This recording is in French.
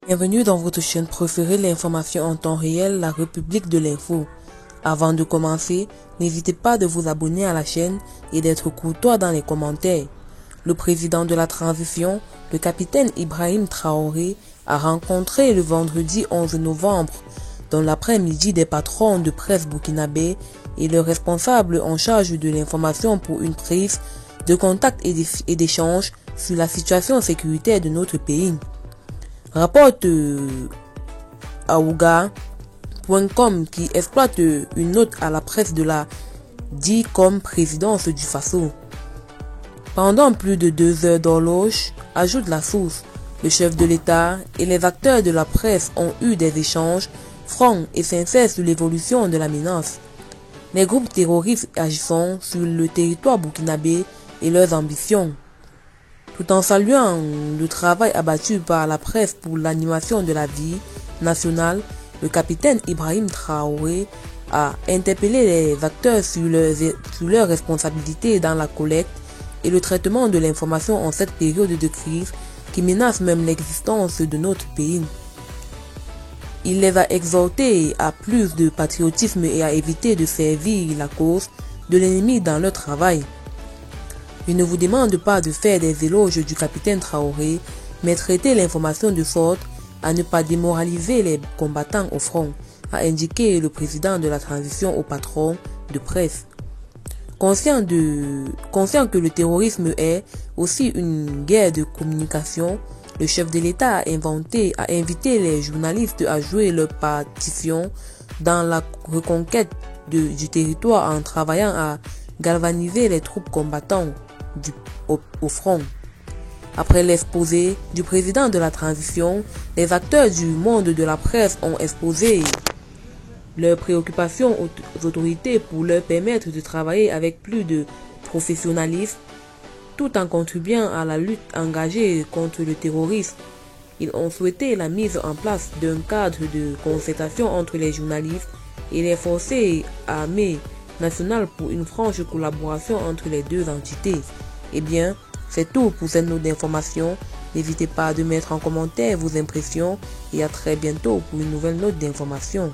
Bienvenue dans votre chaîne préférée, l'information en temps réel, la République de l'info. Avant de commencer, n'hésitez pas de vous abonner à la chaîne et d'être courtois dans les commentaires. Le président de la transition, le capitaine Ibrahim Traoré, a rencontré le vendredi 11 novembre, dans l'après-midi, des patrons de presse burkinabé et le responsable en charge de l'information pour une prise de contact et d'échange sur la situation sécuritaire de notre pays. Rapporte Aouga.com qui exploite une note à la presse de la DICOM présidence du Faso. Pendant plus de 2 heures d'horloge, ajoute la source, le chef de l'État et les acteurs de la presse ont eu des échanges francs et sincères sur l'évolution de la menace, les groupes terroristes agissant sur le territoire burkinabé et leurs ambitions. Tout en saluant le travail abattu par la presse pour l'animation de la vie nationale, le capitaine Ibrahim Traoré a interpellé les acteurs sur leurs responsabilités dans la collecte et le traitement de l'information en cette période de crise qui menace même l'existence de notre pays. Il les a exhortés à plus de patriotisme et à éviter de servir la cause de l'ennemi dans leur travail. Il ne vous demande pas de faire des éloges du capitaine Traoré, mais traiter l'information de sorte à ne pas démoraliser les combattants au front, a indiqué le président de la transition au patron de presse. Conscient que le terrorisme est aussi une guerre de communication, le chef de l'État a invité les journalistes à jouer leur partition dans la reconquête du territoire en travaillant à galvaniser les troupes combattantes au front. Après l'exposé du président de la transition, les acteurs du monde de la presse ont exposé leurs préoccupations aux autorités pour leur permettre de travailler avec plus de professionnalisme tout en contribuant à la lutte engagée contre le terrorisme. Ils ont souhaité la mise en place d'un cadre de concertation entre les journalistes et les forces armées nationales pour une franche collaboration entre les deux entités. Eh bien, c'est tout pour cette note d'information. N'hésitez pas à mettre en commentaire vos impressions et à très bientôt pour une nouvelle note d'information.